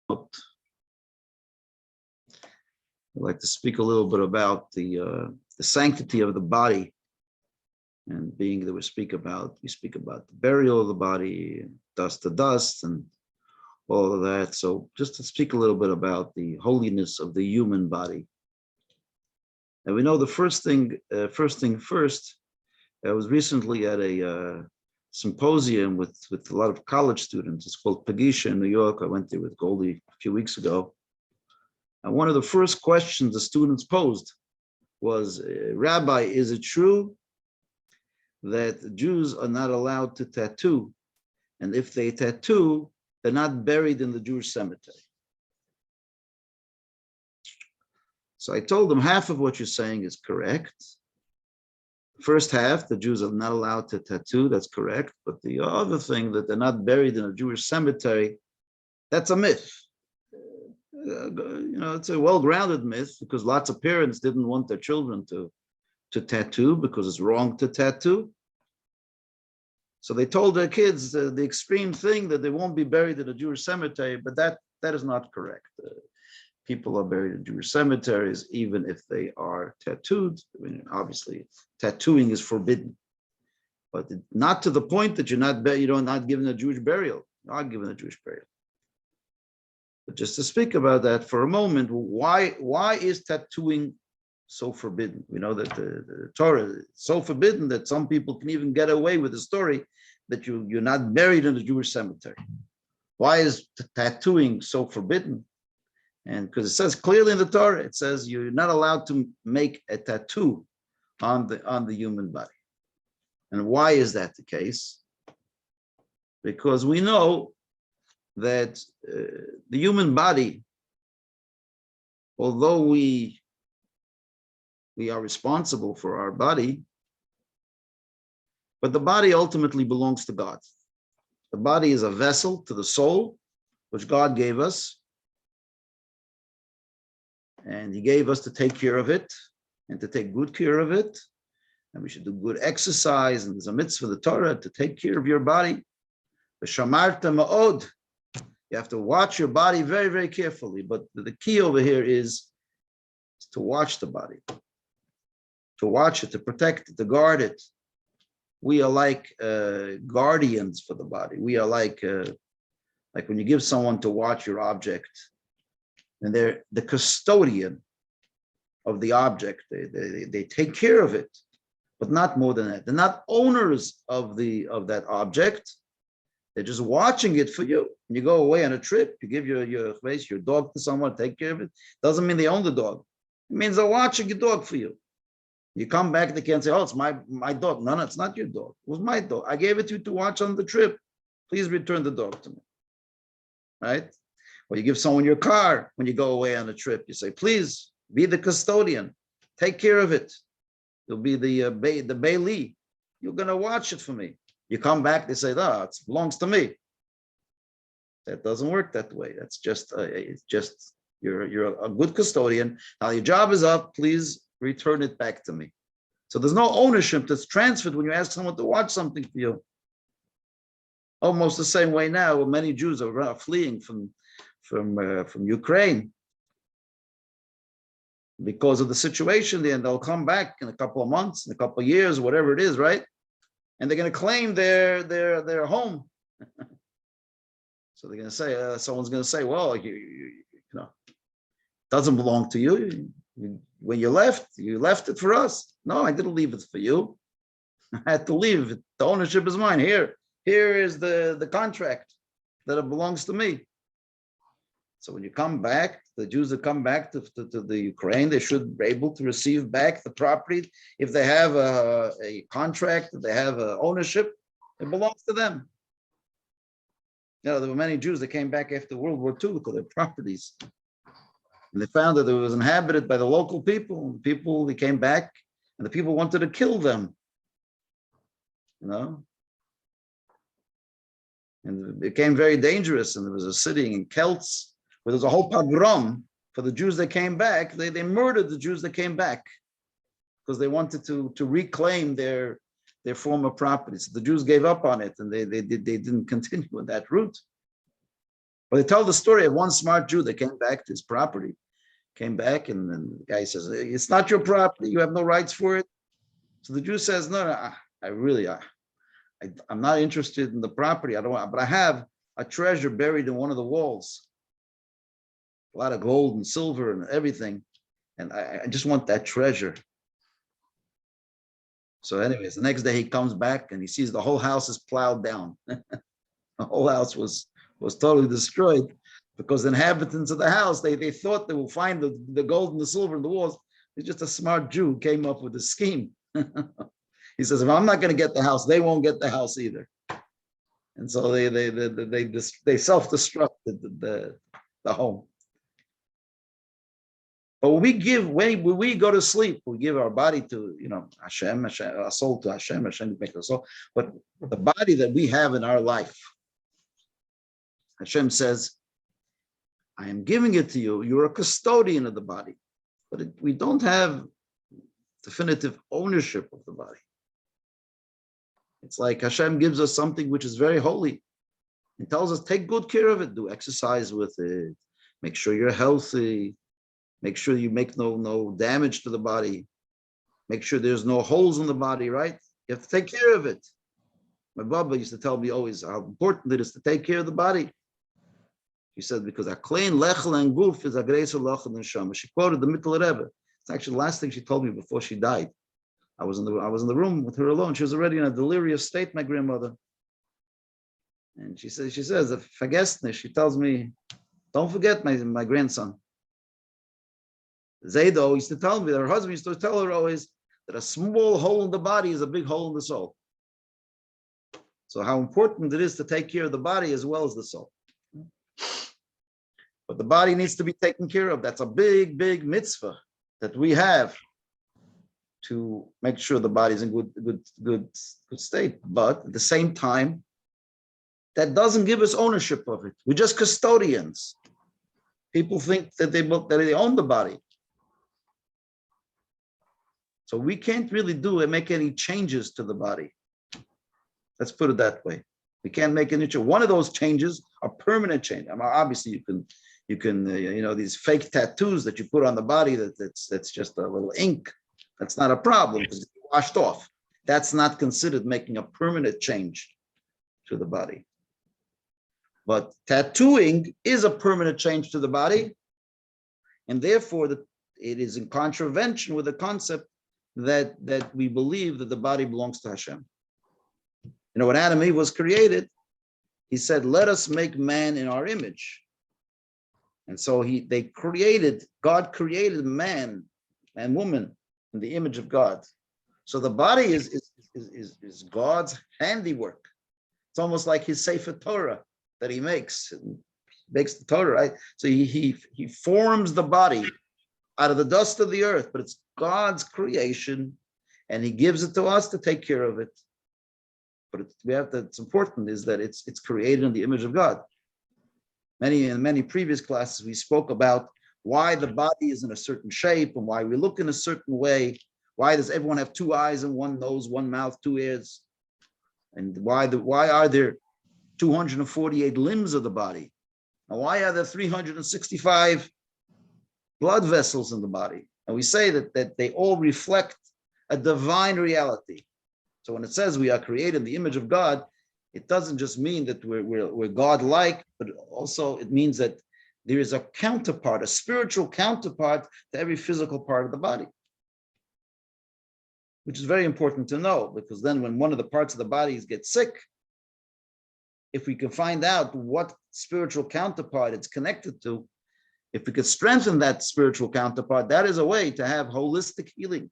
I'd like to speak a little bit about the sanctity of the body, and being that we speak about the burial of the body, dust to dust, and all of that. So just to speak a little bit about the holiness of the human body. And we know the first thing first. I was recently at a symposium with a lot of college students. It's called Pagisha in New York. I went there with Goldie a few weeks ago. And one of the first questions the students posed was, Rabbi, is it true that Jews are not allowed to tattoo? And if they tattoo, they're not buried in the Jewish cemetery. So I told them half of what you're saying is correct. First half, the Jews are not allowed to tattoo, that's correct. But the other thing, that they're not buried in a Jewish cemetery, that's a myth. It's a well-grounded myth, because lots of parents didn't want their children to tattoo because it's wrong to tattoo. So they told their kids the extreme thing that they won't be buried in a Jewish cemetery, but that is not correct. People are buried in Jewish cemeteries, even if they are tattooed. I mean, obviously, tattooing is forbidden, but not to the point that you're not given a Jewish burial. You're not given a Jewish burial. But just to speak about that for a moment, why is tattooing so forbidden? We know that the Torah is so forbidden that some people can even get away with the story that you're not buried in a Jewish cemetery. Why is tattooing so forbidden? And because it says clearly in the Torah, it says you're not allowed to make a tattoo on the human body. And why is that the case? Because we know that the human body, although we are responsible for our body, but the body ultimately belongs to God. The body is a vessel to the soul, which God gave us. And he gave us to take care of it and to take good care of it. And we should do good exercise. And there's a mitzvah, the Torah, to take care of your body. V'shamarta ma'od. You have to watch your body very, very carefully. But the key over here is to watch the body, to watch it, to protect it, to guard it. We are like guardians for the body. We are like when you give someone to watch your object, and they're the custodian of the object. They take care of it, but not more than that. They're not owners of that object. They're just watching it for you. When you go away on a trip, you give your dog to someone, take care of it. Doesn't mean they own the dog. It means they're watching your dog for you. You come back, they can't say, oh, it's my dog. No, it's not your dog. It was my dog. I gave it to you to watch on the trip. Please return the dog to me. Right? Or you give someone your car when you go away on a trip. You say, please be the custodian. Take care of it. You'll be the bailee. You're going to watch it for me. You come back, they say, oh, it belongs to me. That doesn't work that way. That's just, you're a good custodian. Now your job is up. Please return it back to me. So there's no ownership that's transferred when you ask someone to watch something for you. Almost the same way now, when many Jews are fleeing from Ukraine because of the situation there, and they'll come back in a couple of months, in a couple of years, whatever it is, right? And they're going to claim their home. So they're going to say, someone's going to say, well, you know, doesn't belong to you. When you left it for us. No, I didn't leave it for you. I had to leave it. The ownership is mine. Here is the contract that it belongs to me. So when you come back, the Jews that come back to the Ukraine, they should be able to receive back the property. If they have a contract, if they have ownership, it belongs to them. You know, there were many Jews that came back after World War II because their properties. And they found that it was inhabited by the local people. They came back, and the people wanted to kill them. You know? And it became very dangerous. And there was a city in Kelts where there was a whole pogrom for the Jews that came back. They murdered the Jews that came back because they wanted to reclaim their former properties. The Jews gave up on it, and they didn't continue with that route. Well, they tell the story of one smart Jew that came back to his property, came back, and then the guy says, "It's not your property. You have no rights for it." So the Jew says, "No, I'm not interested in the property. I don't want, but I have a treasure buried in one of the walls, a lot of gold and silver and everything, and I just want that treasure." So, anyways, the next day he comes back and he sees the whole house is plowed down. The whole house was totally destroyed because the inhabitants of the house, they thought they will find the gold and the silver in the walls. It's just a smart Jew who came up with a scheme. He says, if I'm not going to get the house, they won't get the house either. And so they self-destructed the home. But when we go to sleep, we give our body to, Hashem, our soul to Hashem, Hashem makes our soul. But the body that we have in our life, Hashem says, I am giving it to you. You're a custodian of the body. But we don't have definitive ownership of the body. It's like Hashem gives us something which is very holy. He tells us, take good care of it. Do exercise with it. Make sure you're healthy. Make sure you make no damage to the body. Make sure there's no holes in the body, right? You have to take care of it. My Baba used to tell me always how important it is to take care of the body. He said, because Aklein Lechel and Guf is Agreser Lachel and Shama. She quoted the Mittel Rebbe. It's actually the last thing she told me before she died. I was in the room with her alone. She was already in a delirious state, my grandmother. And she says, vergesst, she tells me, don't forget my grandson. Zaydo used to tell me, her husband used to tell her always that a small hole in the body is a big hole in the soul. So how important it is to take care of the body as well as the soul. But the body needs to be taken care of. That's a big, big mitzvah that we have to make sure the body's in good state. But at the same time, that doesn't give us ownership of it. We're just custodians. People think that they own the body. So we can't really make any changes to the body. Let's put it that way. We can't make any change. One of those changes are permanent change. I mean, obviously, you can these fake tattoos that you put on the body that's just a little ink. That's not a problem because it's washed off. That's not considered making a permanent change to the body. But tattooing is a permanent change to the body, and therefore it is in contravention with the concept that we believe that the body belongs to Hashem. When Adam and Eve was created, he said, let us make man in our image. And so God created man and woman in the image of God. So the body is God's handiwork. It's almost like his Sefer Torah that he makes the Torah, right? So he forms the body out of the dust of the earth, but it's God's creation, and he gives it to us to take care of it. But it's important is that it's created in the image of God. In many previous classes, we spoke about why the body is in a certain shape and why we look in a certain way. Why does everyone have 2 eyes and 1 nose, 1 mouth, 2 ears? And why are there 248 limbs of the body? And why are there 365 blood vessels in the body? And we say that they all reflect a divine reality. So when it says we are created in the image of God, it doesn't just mean that we're God-like, but also it means that there is a counterpart, a spiritual counterpart to every physical part of the body, which is very important to know, because then when one of the parts of the body gets sick, if we can find out what spiritual counterpart it's connected to, if we could strengthen that spiritual counterpart, that is a way to have holistic healing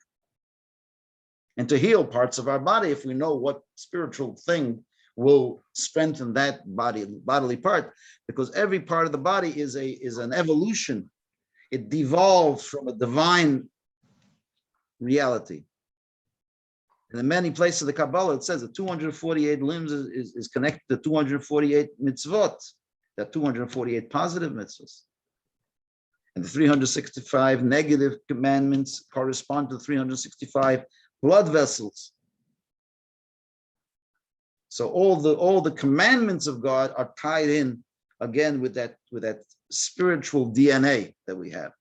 and to heal parts of our body if we know what spiritual thing will strengthen that bodily part, because every part of the body is an evolution. It devolves from a divine reality. And in many places of the Kabbalah, it says that 248 limbs is connected to 248 mitzvot. There are 248 positive mitzvahs. And the 365 negative commandments correspond to 365 blood vessels. So all the commandments of God are tied in again with that spiritual DNA that we have.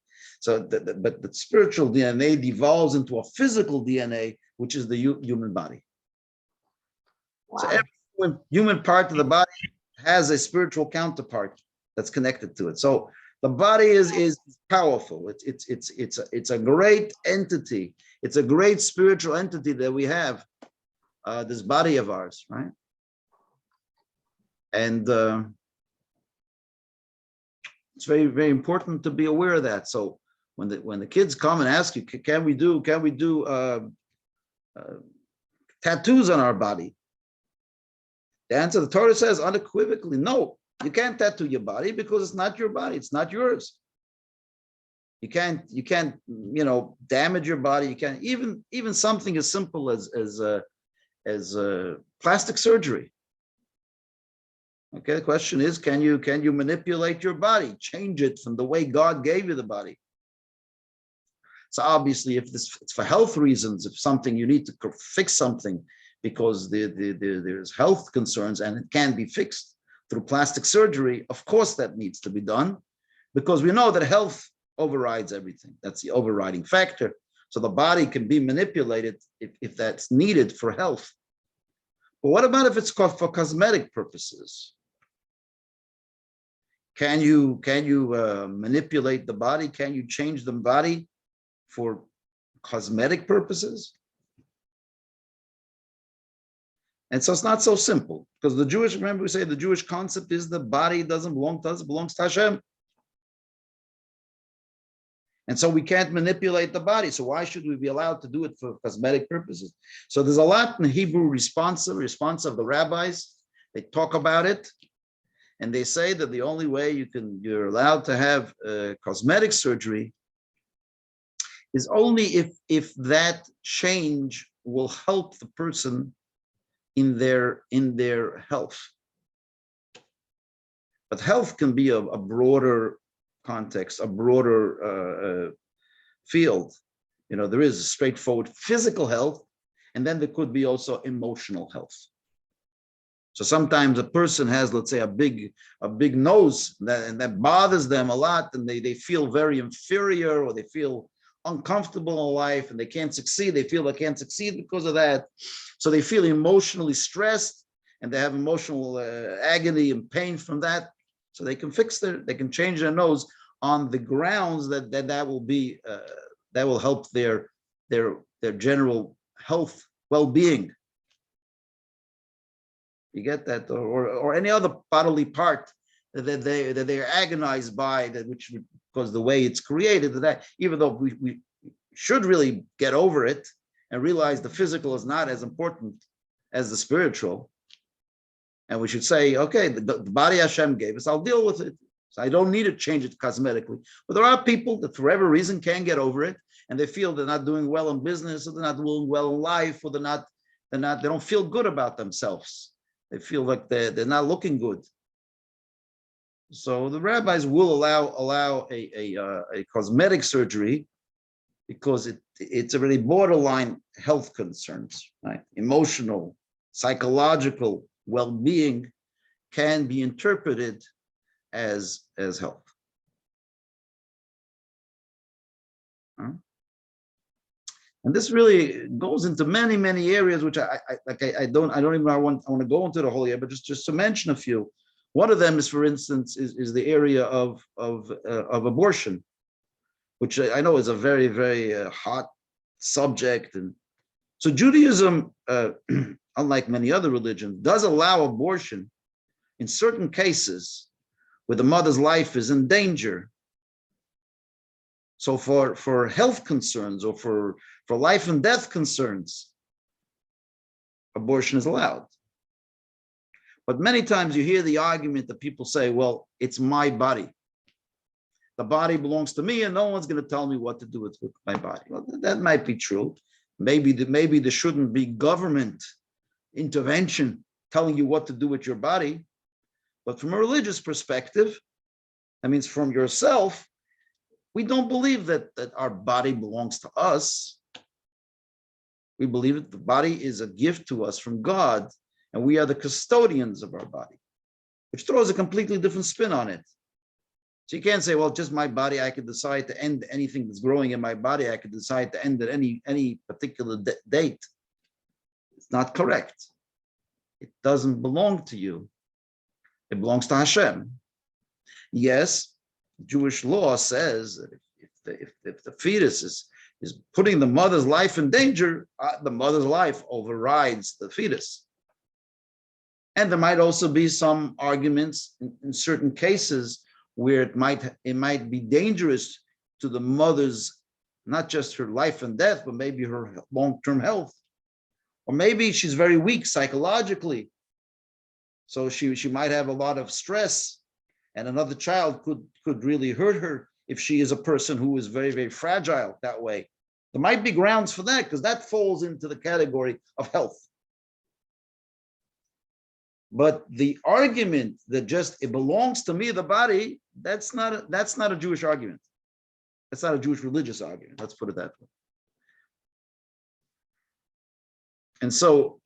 So, but the spiritual DNA devolves into a physical DNA, which is the human body. Wow. So every human part of the body has a spiritual counterpart that's connected to it. So the body is powerful. It's a great entity. It's a great spiritual entity that we have. This body of ours, right? And it's very, very important to be aware of that. So when the kids come and ask you, can we do tattoos on our body? The answer, the Torah says unequivocally, no, you can't tattoo your body because it's not your body, it's not yours. You can't, damage your body. You can't even something as simple as plastic surgery. Okay, the question is, can you manipulate your body, change it from the way God gave you the body? So obviously, if it's for health reasons, if something you need to fix something because there's health concerns and it can be fixed through plastic surgery, of course that needs to be done, because we know that health overrides everything. That's the overriding factor. So the body can be manipulated if that's needed for health. But what about if it's for cosmetic purposes? Can you manipulate the body? Can you change the body for cosmetic purposes? And so it's not so simple, because remember we say the Jewish concept is the body doesn't belong to us, it belongs to Hashem. And so we can't manipulate the body. So why should we be allowed to do it for cosmetic purposes? So there's a lot in Hebrew response of the rabbis. They talk about it. And they say that the only way you're allowed to have cosmetic surgery is only if that change will help the person in their health. But health can be a broader context, a broader field. There is a straightforward physical health, and then there could be also emotional health. So sometimes a person has, let's say, a big nose and that bothers them a lot, and they feel very inferior, or they feel uncomfortable in life, and they can't succeed. They feel they can't succeed because of that. So they feel emotionally stressed, and they have emotional agony and pain from that. So they can they can change their nose on the grounds that will help their general health, well-being. You get that, or any other bodily part that they're agonized by, because the way it's created, that even though we should really get over it and realize the physical is not as important as the spiritual, and we should say, okay, the body Hashem gave us, I'll deal with it. So I don't need to change it cosmetically. But there are people that for whatever reason can't get over it, and they feel they're not doing well in business, or they're not doing well in life, or they don't feel good about themselves. They feel like they're not looking good. So the rabbis will allow a cosmetic surgery because it's a really borderline health concerns, right? Emotional, psychological well-being can be interpreted as health. And this really goes into many, many areas, which I don't even want to go into the whole year, but just to mention a few. One of them is, for instance, is the area of abortion, which I know is a very, very hot subject. And so Judaism, unlike many other religions, does allow abortion in certain cases where the mother's life is in danger. So for health concerns or for life and death concerns, abortion is allowed. But many times you hear the argument that people say, well, it's my body. The body belongs to me and no one's going to tell me what to do with my body. Well, that might be true. Maybe there shouldn't be government intervention telling you what to do with your body. But from a religious perspective, that means from yourself, we don't believe that our body belongs to us. We believe that the body is a gift to us from God, and we are the custodians of our body, which throws a completely different spin on it. So you can't say, well, just my body, I could decide to end anything that's growing in my body. I could decide to end at any particular date. It's not correct. It doesn't belong to you. It belongs to Hashem. Yes, Jewish law says that if the fetus is putting the mother's life in danger, the mother's life overrides the fetus. And there might also be some arguments in certain cases where it might be dangerous to the mother's, not just her life and death, but maybe her long-term health. Or maybe she's very weak psychologically. So she might have a lot of stress, and another child could really hurt her if she is a person who is very, very fragile that way. There might be grounds for that, because that falls into the category of health. But the argument that just it belongs to me, the body, that's not a Jewish argument. That's not a Jewish religious argument. Let's put it that way. And so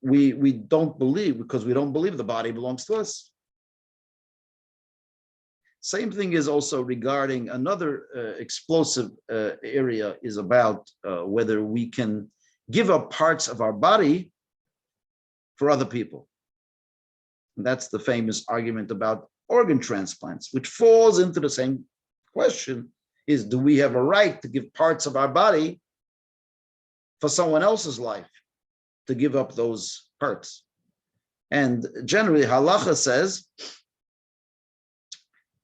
we don't believe, because we don't believe the body belongs to us. Same thing is also regarding another explosive area, is about whether we can give up parts of our body for other people. And that's the famous argument about organ transplants, which falls into the same question, is do we have a right to give parts of our body for someone else's life, to give up those parts? And generally, halacha says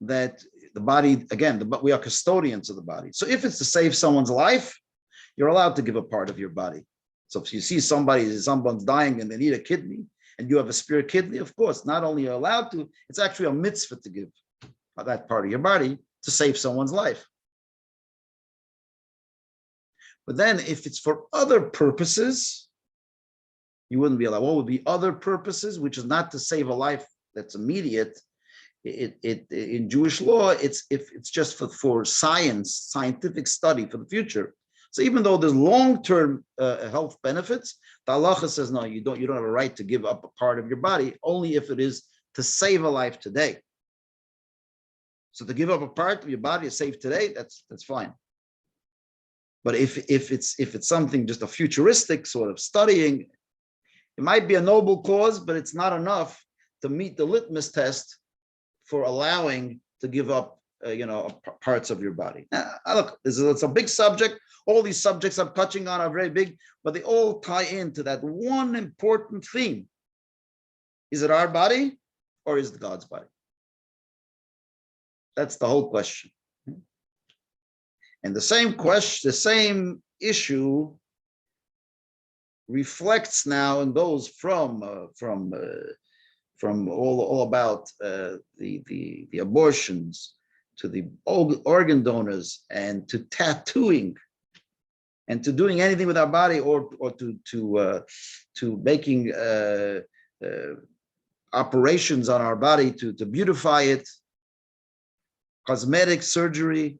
that the body, again, we are custodians of the body. So if it's to save someone's life, you're allowed to give a part of your body. So if you see someone's dying and they need a kidney, and you have a spare kidney, of course, not only are you allowed to, it's actually a mitzvah to give that part of your body to save someone's life. But then if it's for other purposes, you wouldn't be allowed. What would be other purposes, which is not to save a life that's immediate? In Jewish law, it's just for scientific study for the future. So even though there's long-term health benefits, the halacha says no, you don't have a right to give up a part of your body, only if it is to save a life today. So to give up a part of your body to save today, that's fine. But if it's something just a futuristic sort of studying, it might be a noble cause, but it's not enough to meet the litmus test for allowing to give up parts of your body. Now, look, it's a big subject. All these subjects I'm touching on are very big, but they all tie into that one important theme. Is it our body or is it God's body? That's the whole question. And the same question, the same issue reflects now and goes from all about the abortions, to the organ donors, and to tattooing, and to doing anything with our body, or to making operations on our body to beautify it, cosmetic surgery.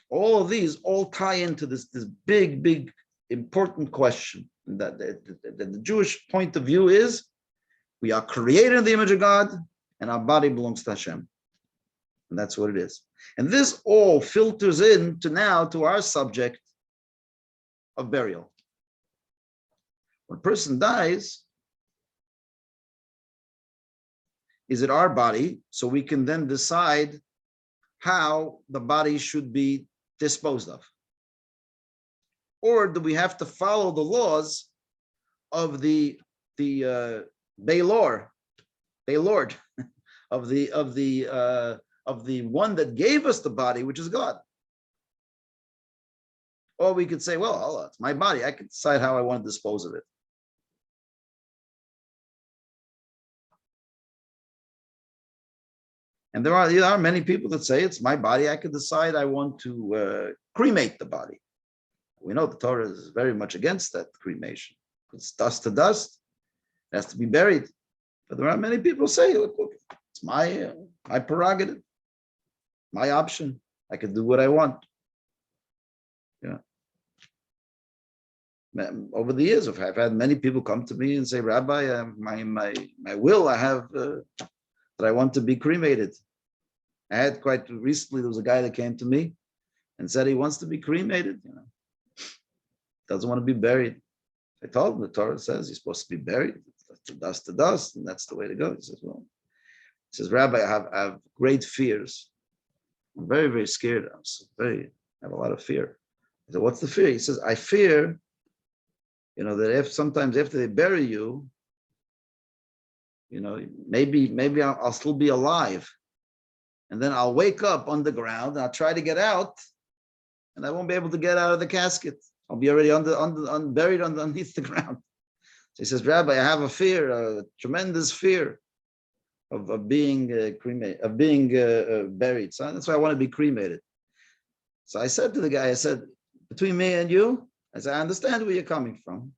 All of these all tie into this big important question, that the Jewish point of view is we are created in the image of God, and our body belongs to Hashem. And that's what it is. And this all filters into now to our subject of burial. When a person dies, is it our body? So we can then decide how the body should be disposed of. Or do we have to follow the laws of the Baylord of the one that gave us the body, which is God? Or we could say, well, Allah, it's my body. I can decide how I want to dispose of it. And there are many people that say it's my body. I can decide I want to cremate the body. We know the Torah is very much against that cremation. It's dust to dust. It has to be buried. But there are many people who say, look, it's my prerogative, my option. I can do what I want. Yeah. Over the years, I've had many people come to me and say, Rabbi, my will, I have that I want to be cremated. I had quite recently, there was a guy that came to me and said he wants to be cremated, doesn't want to be buried. I told him the Torah says you're supposed to be buried, dust to dust, and that's the way to go. He says, Rabbi, I have great fears. I'm very, very scared. I have a lot of fear. I said, what's the fear? He says, I fear, that sometimes after they bury you, maybe I'll still be alive. And then I'll wake up on the ground and I'll try to get out and I won't be able to get out of the casket. I'll be already buried underneath the ground. So he says, Rabbi, I have a fear, a tremendous fear of being cremated, of being buried. So that's why I want to be cremated. So I said to the guy, between me and you, I said, I understand where you're coming from.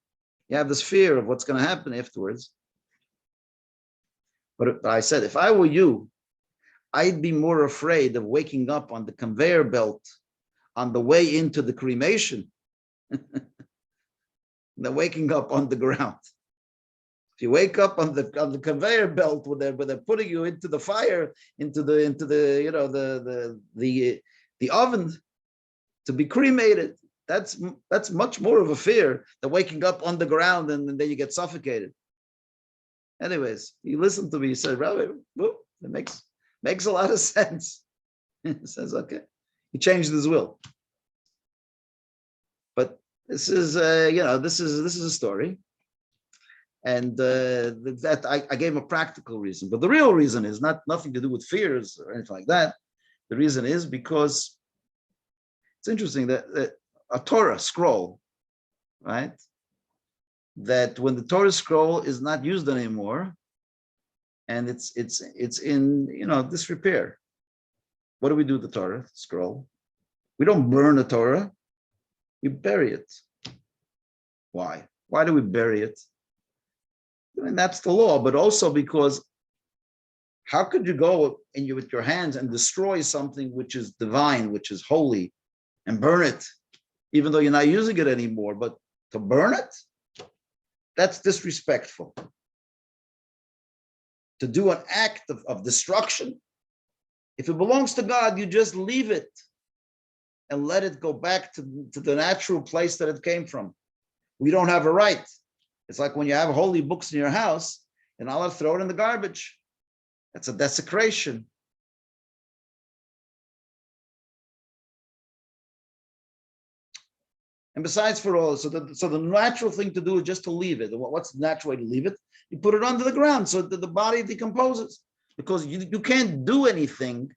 You have this fear of what's going to happen afterwards. But I said, if I were you, I'd be more afraid of waking up on the conveyor belt on the way into the cremation than waking up on the ground. If you wake up on the conveyor belt where they're putting you into the fire, into the oven to be cremated, that's much more of a fear than waking up on the ground and then you get suffocated. Anyways, he listened to me. He said, Rabbi, it makes a lot of sense. He says, okay. He changed his will. But this is, this is a story. And that I gave him a practical reason. But the real reason is nothing to do with fears or anything like that. The reason is because it's interesting that a Torah scroll, right? That when the Torah scroll is not used anymore, and it's in disrepair. What do we do with the Torah scroll? We don't burn the Torah, we bury it. Why? Why do we bury it? I mean, that's the law, but also because how could you go with your hands and destroy something which is divine, which is holy, and burn it, even though you're not using it anymore? But to burn it, that's disrespectful. To do an act of destruction, if it belongs to God, you just leave it and let it go back to the natural place that it came from. We don't have a right. It's like when you have holy books in your house, and Allah throw it in the garbage. That's a desecration. And besides for all, so the natural thing to do is just to leave it. What's the natural way to leave it? You put it under the ground so that the body decomposes. Because you can't do anything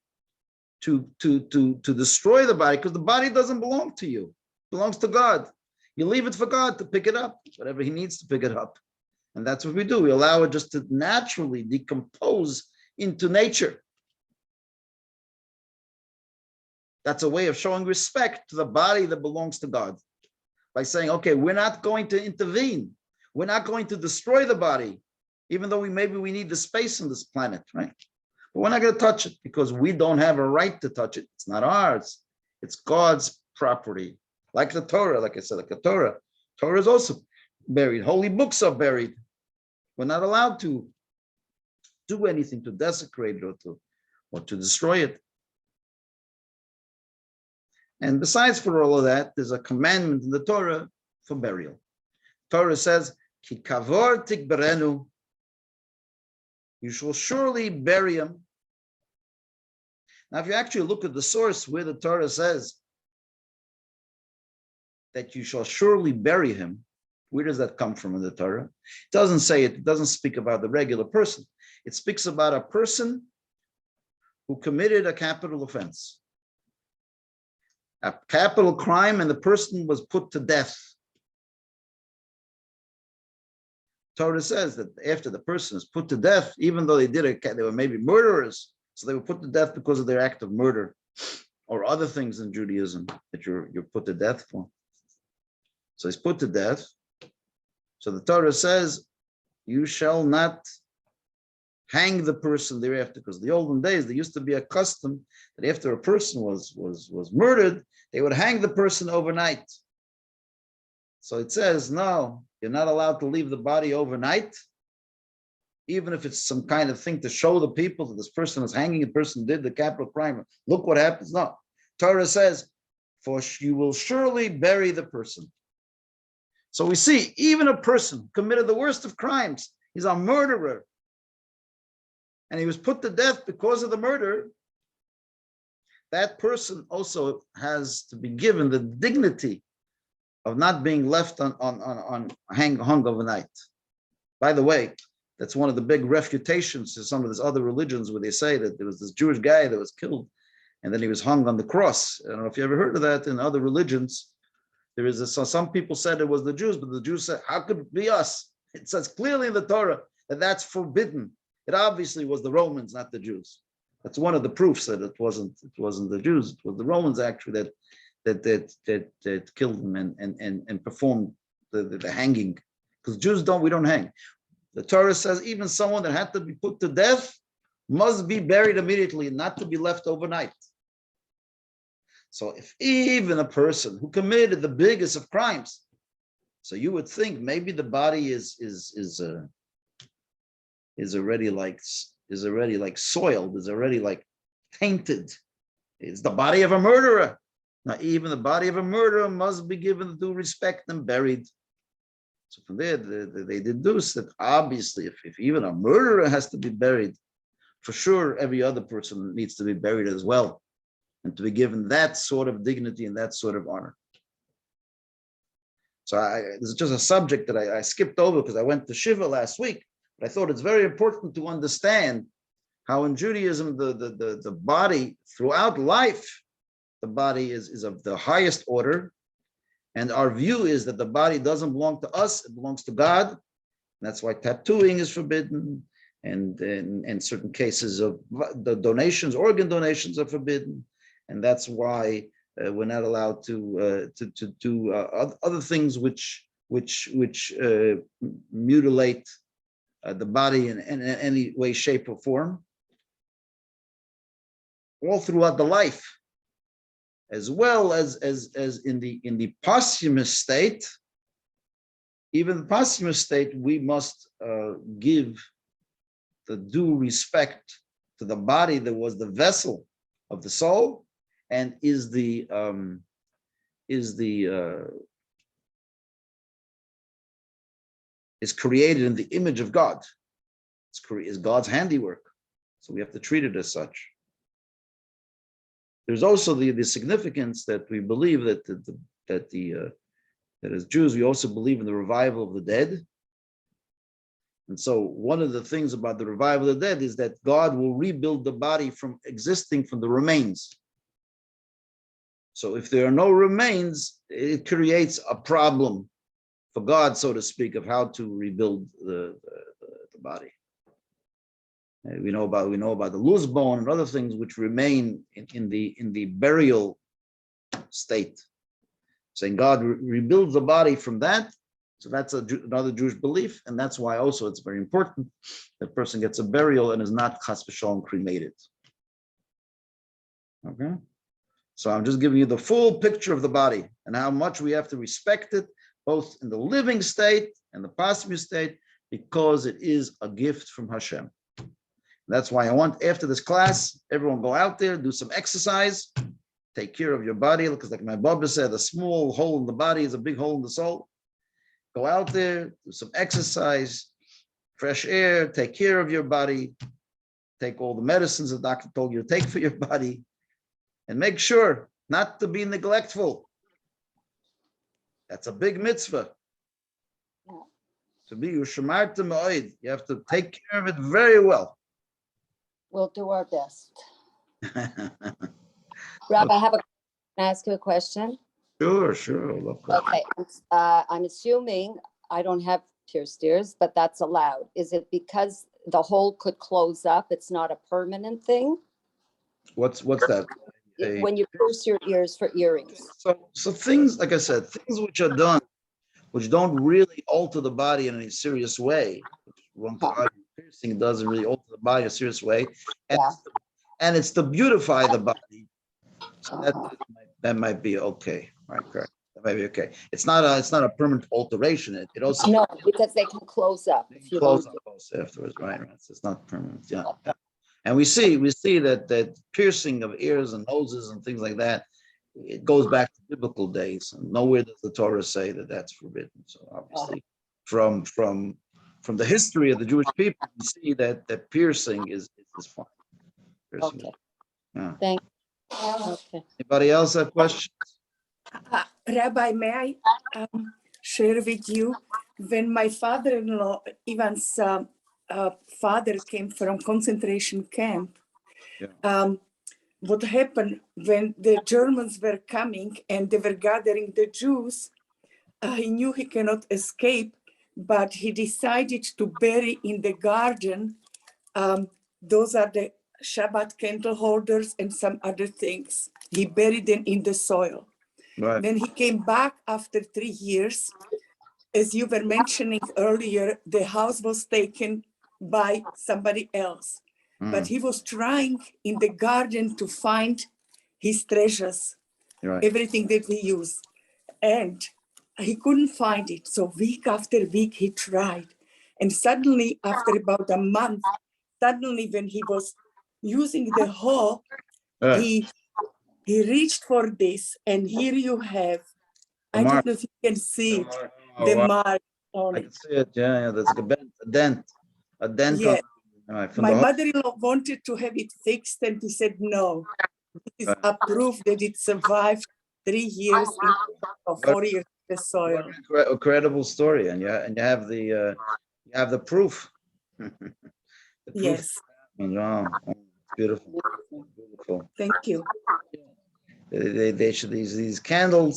to destroy the body, because the body doesn't belong to you. It belongs to God. You leave it for God to pick it up, whatever he needs to pick it up. And that's what we do. We allow it just to naturally decompose into nature. That's a way of showing respect to the body that belongs to God. By saying, okay, we're not going to intervene. We're not going to destroy the body, even though maybe we need the space on this planet, right? But we're not going to touch it because we don't have a right to touch it. It's not ours. It's God's property. Like the Torah, like I said, like the Torah. Torah is also buried. Holy books are buried. We're not allowed to do anything to desecrate it or to destroy it. And besides for all of that, there's a commandment in the Torah for burial. Torah says, Ki kavor tikberenu, you shall surely bury him. Now, if you actually look at the source where the Torah says that you shall surely bury him, where does that come from in the Torah? It doesn't say it doesn't speak about the regular person. It speaks about a person who committed a capital offense, a capital crime, and the person was put to death. Torah says that after the person is put to death, even though they were maybe murderers, so they were put to death because of their act of murder or other things in Judaism that you're put to death for. So he's put to death. So the Torah says, you shall not hang the person thereafter, because in the olden days, there used to be a custom that after a person was murdered, they would hang the person overnight. So it says, no, you're not allowed to leave the body overnight, even if it's some kind of thing to show the people that this person is hanging, a person did the capital crime. Look what happens. No, Torah says, for you will surely bury the person. So we see, even a person who committed the worst of crimes, he's a murderer, and he was put to death because of the murder, that person also has to be given the dignity of not being left hung overnight. By the way, that's one of the big refutations to some of these other religions where they say that there was this Jewish guy that was killed and then he was hung on the cross. I don't know if you ever heard of that in other religions. There is some people said it was the Jews, but the Jews said, how could it be us? It says clearly in the Torah that that's forbidden. It obviously was the Romans, not the Jews. That's one of the proofs that it wasn't the Jews. It was the Romans actually that killed him and performed the hanging. Because Jews we don't hang. The Torah says even someone that had to be put to death must be buried immediately and not to be left overnight. So if even a person who committed the biggest of crimes, so you would think maybe the body is already like soiled, is already like tainted. It's the body of a murderer. Now, even the body of a murderer must be given due respect and buried. So from there, they deduce that obviously, if even a murderer has to be buried, for sure, every other person needs to be buried as well, and to be given that sort of dignity and that sort of honor. So this is just a subject that I skipped over because I went to Shiva last week. But I thought it's very important to understand how in Judaism, the body throughout life, the body is of the highest order. And our view is that the body doesn't belong to us, it belongs to God. And that's why tattooing is forbidden. And in certain cases of the donations, organ donations are forbidden. And that's why we're not allowed to do other things which mutilate the body in any way, shape, or form, all throughout the life, as well as in the posthumous state. Even the posthumous state, we must give the due respect to the body that was the vessel of the soul, and is created in the image of God. It's God's handiwork. So we have to treat it as such. There's also the significance that we believe that as Jews, we also believe in the revival of the dead. And so one of the things about the revival of the dead is that God will rebuild the body from existing from the remains. So if there are no remains, it creates a problem for God, so to speak, of how to rebuild the body. We know about the loose bone and other things which remain in the burial state. Saying God rebuilds the body from that. So that's another Jewish belief, and that's why also it's very important that person gets a burial and is not chas v'shalom cremated. Okay, so I'm just giving you the full picture of the body and how much we have to respect it, both in the living state and the posthumous state, because it is a gift from Hashem. That's why I want, after this class, everyone go out there, do some exercise, take care of your body, because like my Baba said, a small hole in the body is a big hole in the soul. Go out there, do some exercise, fresh air, take care of your body, take all the medicines the doctor told you to take for your body, and make sure not to be neglectful. That's a big mitzvah. To be Ushamarta Ma'od, you have to take care of it very well. We'll do our best. Rob, can I ask you a question? Sure. Okay, I'm assuming I don't have pierced ears, but that's allowed. Is it because the hole could close up? It's not a permanent thing? What's that? When you pierce your ears for earrings. So things, like I said, things which are done, which don't really alter the body in any serious way. Piercing doesn't really alter the body in a serious way. And it's to beautify the body. So that might be okay. Right, correct. maybe okay. It's not a permanent alteration. It also No, because they can close up if you close want up also afterwards, right? So it's not permanent. Yeah. And we see that piercing of ears and noses and things like that, it goes back to biblical days. And nowhere does the Torah say that that's forbidden. So obviously, from the history of the Jewish people, we see that piercing is fine. Piercing Okay. yeah. Thank you. Okay. Anybody else have questions? Rabbi, may I share with you? When my father-in-law, Ivan's father, came from concentration camp, Yeah. what happened when the Germans were coming and they were gathering the Jews, he knew he cannot escape, but he decided to bury in the garden. Those are the Shabbat candle holders and some other things. He buried them in the soil. Right. When he came back after 3 years, as you were mentioning earlier, the house was taken by somebody else. But he was trying in the garden to find his treasures, Right. everything that he used. And he couldn't find it. So week after week, he tried. And suddenly, after about a month, suddenly when he was using the hoe, he reached for this. And here you have, I don't know if you can see it, the mark on I it. can see it. Yeah. That's like a dent. A dent Yeah. on My mother-in-law wanted to have it fixed, and he said, no, this is a proof that it survived 3 years or 4 years in the soil. A credible story, and you have the proof. The proof. Yes. Wow. Beautiful. Beautiful. Thank you. They should these candles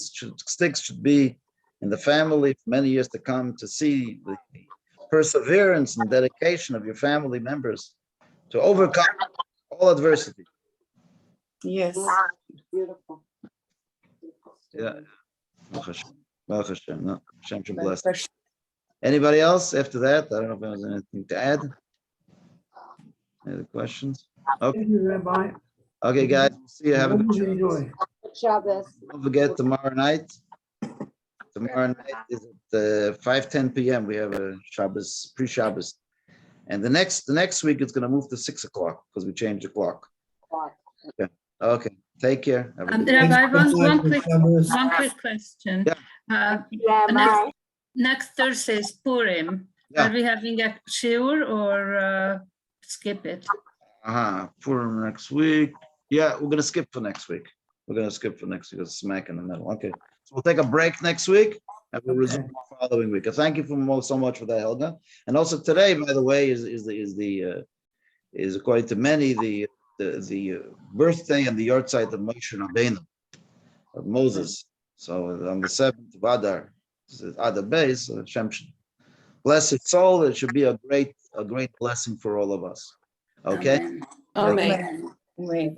sticks should be in the family for many years to come, to see the perseverance and dedication of your family members to overcome all adversity. Yes. Beautiful. Yeah. Baruch Hashem. No, Hashem should bless. Bless. Anybody else after that? I don't know if there's anything to add. Any other questions? Okay. Thank you, Rabbi. Okay, guys. We'll see you. Have a good Shabbos. Enjoy. Shabbos. Don't forget tomorrow night. Tomorrow night is at 5:10 p.m. We have a Shabbos, pre-Shabbos. And the next week it's going to move to 6 o'clock because we changed the clock. Okay. Take care. Have a good day. Rabbi, one quick question. Next Thursday is Purim. Yeah. Are we having a shiur or skip it? For next week. Yeah, we're gonna skip for next week. It's smack in the middle. Okay. So we'll take a break next week and we'll resume the following week. Thank you so much for that, Helga. And also today, by the way, is according to many the birthday and the yahrzeit of Moshe Rabbeinu, of Moses. So on the 7th of Adar, Adar Beis, Hashem should bless his soul. It should be a great blessing for all of us. Okay. Amen. Amen.